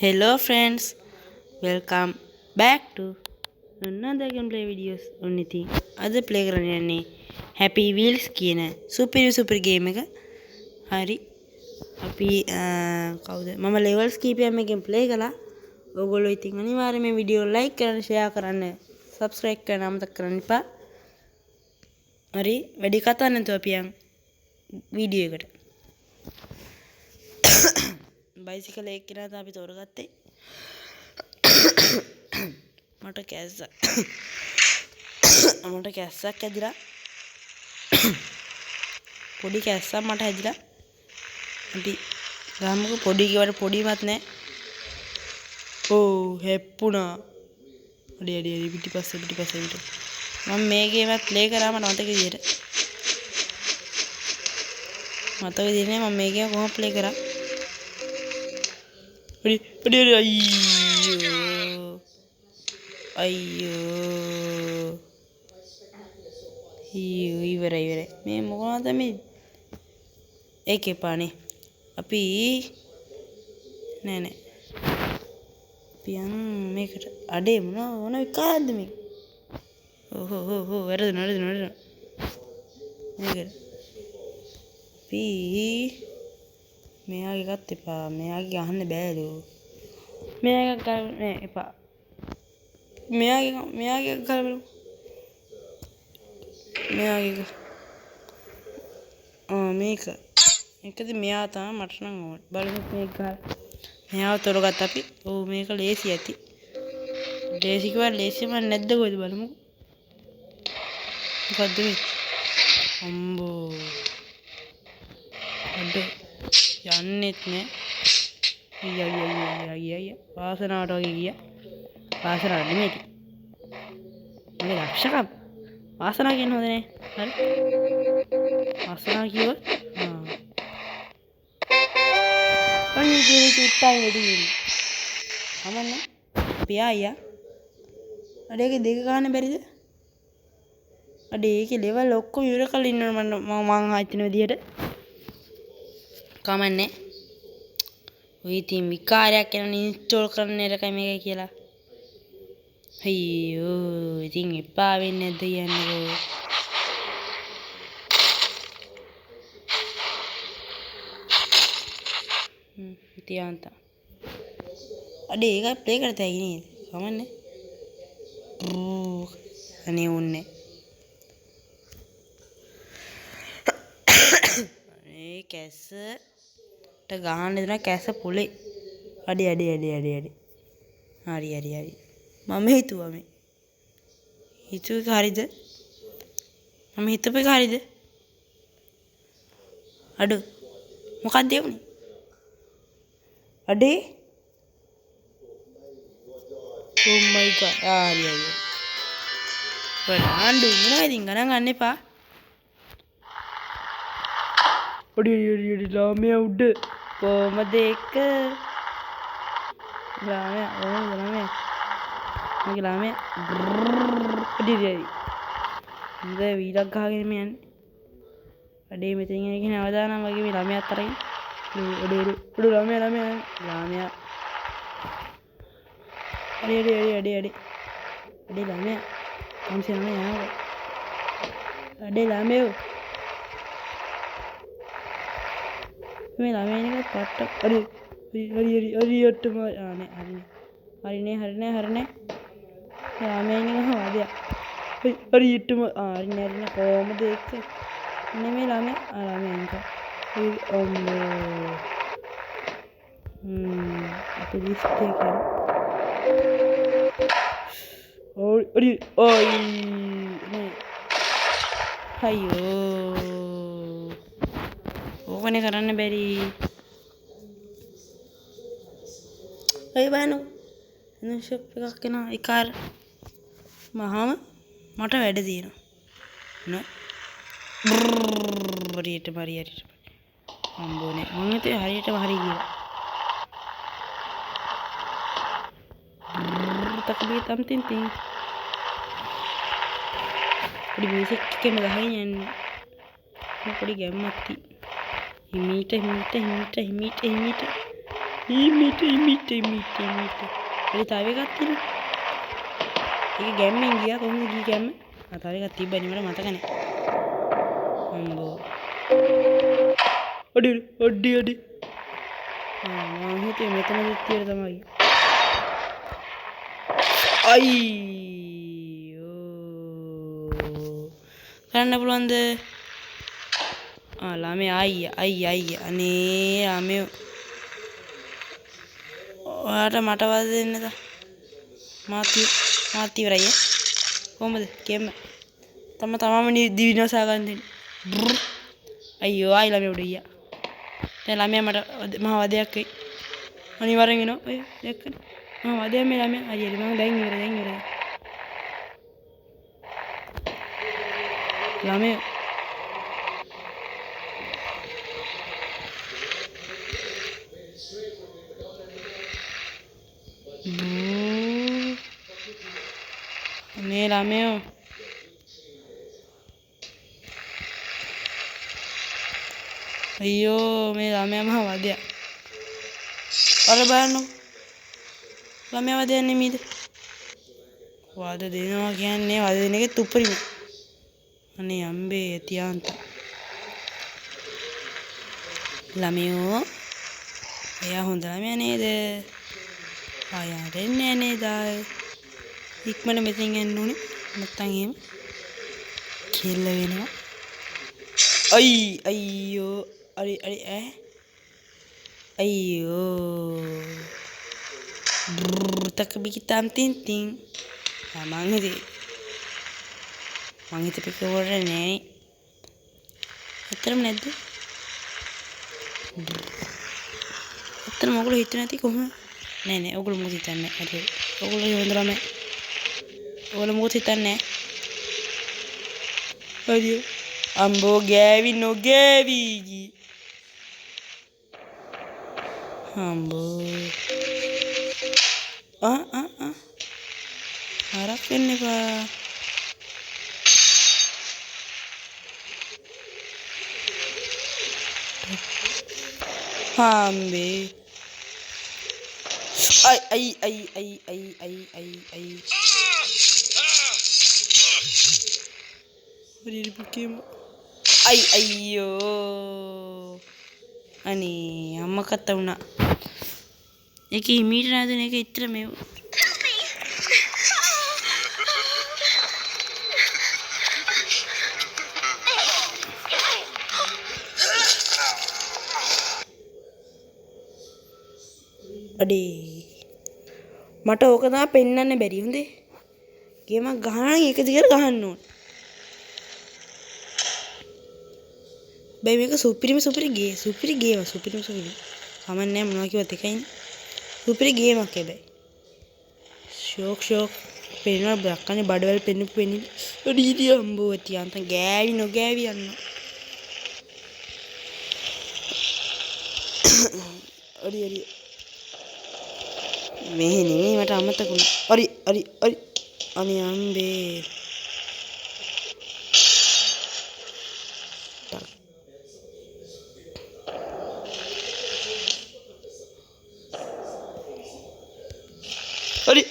Hello friends, welcome back to another gameplay videos on ඉතින් අද play කරන්න යන්නේ Happy Wheels කියන සුපිරි ගේම් එක. හරි. අපි කවුද මම levels කීපයක් මේකෙන් ප්ලේ කළා. ඔයගොල්ලෝ ඉතින් අනිවාර්යයෙන් මේ වීඩියෝ like කරන්න, share කරන්න, subscribe කරන්න අමතක කරන්න එපා. හරි. වැඩි කතා නැතුව අපි යන් වීඩියෝ එකට. බයිසිකල් එක කෙනා තමයි අපි තෝරගත්තේ. මට කැස්සක් ඇදිලා පොඩි කැස්සක් මට ඇදිලා අපි ගාමුක පොඩි කිවට පොඩිමත් නැහැ. ඕ හැප්පුණා. අඩේ පිටිපස්සේ මම මේ ගේමත් ප්ලේ කරා මට මතක විදියට මම මේ ගේම කොහොම ප්ලේ කරා. අයියෝ ඉවරයි මේ මොකක්ද මේ ඒකේ පානේ අපි නෑ පියන් මේකට අඩේ මොන විකාරද මේ හෝ වැරදුනා මේකට මෙයාගේ ගත්ත එපා. මෙයාගේ අහන්න බෑලෝ. මෙයාගේ ගන්න නෑ එපා. මෙයාගේ ගන්න මෙයාගේ මේක එකද මෙයා තමයි මට නම් ඕන. බලමු මේක ගන්න. මෙයාව තොරගත්ත අපි. ඔව් මේක ලේසි ඇති. ලේසි කිව්වා ලේසිම නැද්ද කොහෙද බලමු. මොකද්ද මේ? අම්බෝ. අඩේ යන්නෙත් නෑ. අයියා වාසනාවට වගේ ගියා. වාසනාව නෙමෙයි. මගේ දක්ෂකම්. වාසනාව කියන්නේ හොඳ නෑ. හරි. වාසනාව කිව්වොත් අනේ දෙවි චුට්ටයි වෙදින්නේ. අමන්න. පියා. අඩේක දෙක ගන්න බැරිද? අඩේ ඒකේ ලෙවල් ඔක්කොම ඉවර කරලා ඉන්නවනේ මම හිතන විදියට. කමන්නේ. ඔය ඉතින් විකාරයක් කරන ඉන්ස්ටෝල් කරන්න එකයි මේක කියලා. අයියෝ ඉතින් එපා වෙන්නේ නැද්ද කියන්නේ. ඉතියාන්ත. අඩේ ඒක ප්ලේ කරතයි නේද? කමන්නේ. අනේ උන්නේ. මේ කැස්සට ගහන්න දෙනවා කැස්ස පොලේ. අඩේ. හරි. මම හිතුවා මේ. හිතුවේ හරිද? මම හිතපේ හරිද? අඩෝ. මොකක්ද වුනේ? අඩේ. Oh my god. හරි. බලන්න මොනවද ඉතින් ගණන් ගන්න එපා. ඔඩි ලාමයා උඩ කොහමද එක ලාමයා මගේ ලාමයා ඔඩි ඉඳ වීලක් ගහගෙන යන්නේ. අඩේ මෙතනින් එන කෙනා අවදානම් වගේ මේ ලාමයා අතරගෙන ඔඩි ලාමයා අඩේ ලාමයා අම්සේ ලාමයා අඩේ ලාමයා මේ ළමයිනික පට්ට හරියටම හරිනේ ළමයිනික හවදියා හරියටම හරිනේ කොහමද ඒක නෙමෙයි ළමයිනික අපි ලිස්ට් එක කරා ඔයි නේ අයියෝ ඕකනේ කරන්න බැරි. අය බෑනෝ. එන ෂොප් එකක් කෙනා ඉකාර මහාම මට වැඩ තියෙනවා. නෝ. හරියටම. අම්බෝනේ. මම හිතුවේ හරියටම හරි කියලා. තකබී තම්තින්. පොඩි මියුසික් එකෙන් ගහගෙන යන්නේ. පොඩි ගැම්මක් තියෙනවා. හිමීට ඉමිට ඒ තව එකක් තියෙනවා. ඒක ගැම්මෙන් ගියා කොහොමද ගියේ ගැම්ම? තව එකක් තිබ්බනේ මට මතක නැහැ. අම්බෝ. අඩි. මම හිතුවේ මෙතනදිත් තියෙන තමයි. අයියෝ. කරන්න පුළුවන්ද? ළමයි අයියා අනේ ළමයි ඔයාට මට වද දෙන්නද? මාත් ඉවරයි. කොහමද ගේම? තමම දිවිනසා ගන්න දෙන්නේ. අයියෝ ආයි ළමයි උඩ ගියා. දැන් ළමයා මට මහා වදයක් වෙයි. අනිවාර්යෙන් එනවා. ඔය දැක්කද? මහා වදයක් මේ ළමයා. හරියට මම දැන් ඉවරයි. ළමයා මේ ළමයෝ අයියෝ මේ ළමයා මහ වදයක්. අර බලන්න ළමයා වදයක් නෙමෙයිද? වද දෙනවා කියන්නේ වද දෙන එකේ උපරිම. අනේ අම්බේ තියාන්ත. ළමයෝ එයා හොඳ ළමයා නේද? ආයා දෙන්නේ නේද? ඉක්මන මෙතෙන් යන්න ඕනේ. නැත්තම් එහෙම කෙල්ල වෙනවා. අයියෝ අරි අයියෝ tak bikitam tinting. මං හිතේ පිකවර නෑ. ඇත්තටම නැද්ද? ඇත්තටම ඔයගොල්ලෝ හිතුවේ නැති කොහොමද? නෑ ඔයගොල්ලෝ මොකද හිතන්නේ? හරි. ඔයගොල්ලෝ හොඳ ළමයි. ඔයගොල්ලෝ මොකද හිතන්නේ? හරි. අම්බෝ ගෑවි නොගෑවි. අම්බෝ. harap වෙන්න එපා. හම්බේ. අයි. හරි පුකේම. අයියෝ. අනේ අම්මා කතා වුණා. ඒක හිමීට නෑදන එක ඉතර මේ අඩේ මට ඕක තමයි පෙන්වන්න බැරි හොඳේ. ගේමක් ගහනවා එක දිගට ගහන්න ඕන. බයි මේක සුපිරිම ගේම. කමන්නේ මොනවා කිව්වත් එකයිනේ. සුපිරි ගේමක් හැබැයි. ෂෝක් පේනවා බක්කනේ බඩවැල් පෙන්නේ. අඩීදී අම්බෝ තියන්ත ගෑවි නොගෑවි යන්න. අඩි මේ නෙමෙයි මට අමතක වුණා. අරි අනේ අම්බේ.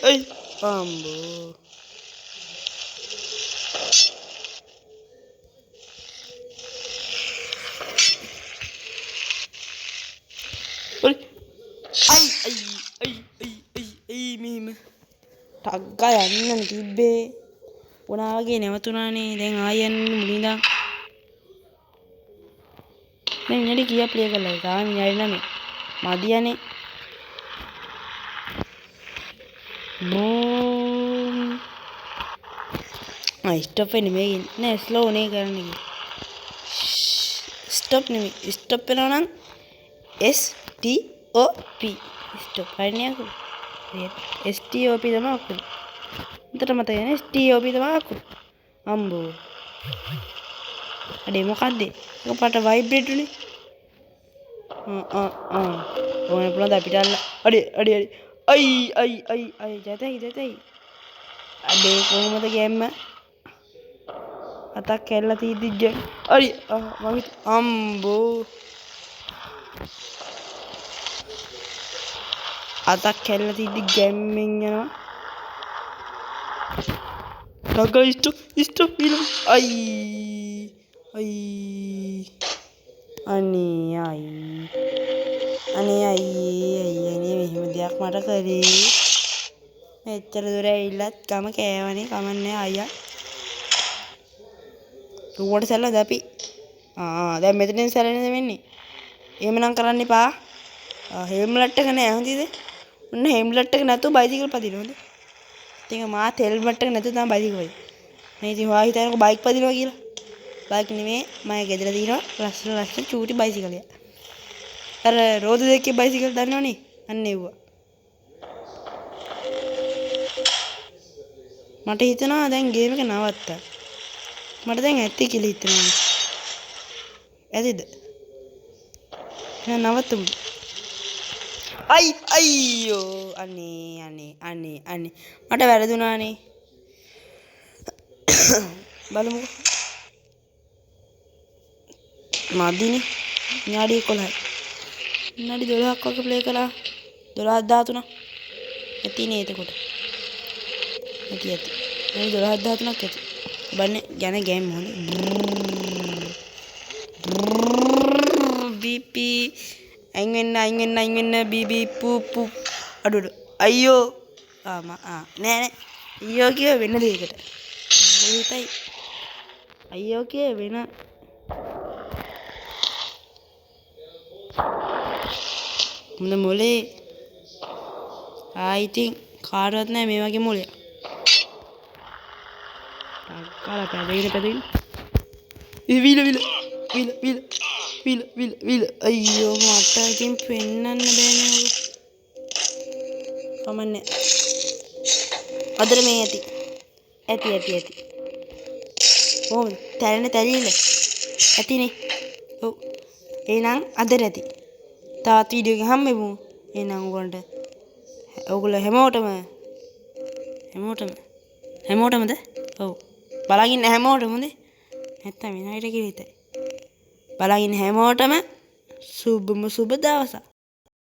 අයි අම්බෝ. අයි මෙහෙම ටග්ගා යන්න තිබ්බේ. වුණා වගේ නැවතුණානේ. දැන් ආයෙ යන්න මුලින්ද. දැන් ඉන්නේ කීයක් ප්ලේ කරලා තාම ඉන්නේ නැහැ. මදියනේ. boom stop නෙමෙයි නෑ ස්ලෝ නේ කරන්නේ. stop නෙමෙයි stop වෙනවා නම් stop stop හරිනේ අකුරු. stop තමයි අකුරු. උන්ට මතක නැහැ stop තමයි අකුරු. අම්බෝ අඩේ මොකද්ද? ඒක පාට වයිබ්‍රේට් උනේ. ඕන පුළුවන් අපිට අල්ල. අඩේ අයි ජතයි අඩේ කොහොමද ගැම්ම අතක් කැල්ලා තීද්දි අරි මම අම්බෝ අතක් කැල්ල තිද්දි ගැම්මෙන් යනවා. ඩගා ස්ටොප් විල. අයි අනේ මෙහෙම දෙයක් මට කරේ. මෙච්චර දුර ඇවිල්ලත් ගම කෑවනේ කමන්නේ අයියා. රුවට සැල්ලද අපි? දැන් මෙතනින් සැලෙන්නද වෙන්නේ? එහෙමනම් කරන්න එපා. හෙල්මට් එක නෑ හොඳද? ඔන්න හෙල්මට් එක නැතුව බයිසිකල් පදින්න හොඳ. ඉතින් මාත් හෙල්මට් එක නැතුව තමයි බයිසිකල් පදින්නේ. මේ ඉතින් හොයා හිතන්නකෝ බයික් පදිනවා කියලා. බයික් නෙමෙයි මම ගෙදර තියෙනවා ලස්සන චූටි බයිසිකලයක්. අර රෝද දෙකේ බයිසිකල් දන්නවනේ? අන්න ඒවා. මට හිතෙනවා දැන් ගේම් එක නවත්තා. මට දැන් ඇත්තේ කියලා හිතෙනවා. ඇතිද? එහෙනම් නවත්තමු. අයියෝ අනේ මට වැරදුනානේ. බලමුකෝ. මදිනේ. විනාඩි 11යි. විනාඩි 12ක් වගේ ප්ලේ කළා. 12:13. ඇතිනේ එතකොට. ඇති. විනාඩි 12:13ක් ඇති. බලන්න යන ගේම් හොඳ. බීපි අයින් වෙන්න බීබි පූප් අඩු අයියෝ නෑ අයියෝ කිය වෙන දෙයකට හිතයි අයියෝ කිය වෙන මොන මොලේ ඉතින් කාටවත් නෑ මේ වගේ මොලේ කාලා පැදගෙන විල අයියෝ මට ඉතින් පෙන්නන්න බෑනේ ඔක කමන්නේ අදට මේ ඇති ඕ තැලිල ඇතිනේ ඔව් එහෙනම් අදට ඇති තාත් වීඩියෝ එක හම්බෙමු එහෙනම් ඔයගොල්ලෝ හැමෝටමද ඔව් බලන් ඉන්න හැමෝටමද නැත්තම් වෙන අයට කියලා හිතයි බලන් ඉන්න හැමෝටම සුබ දවසක්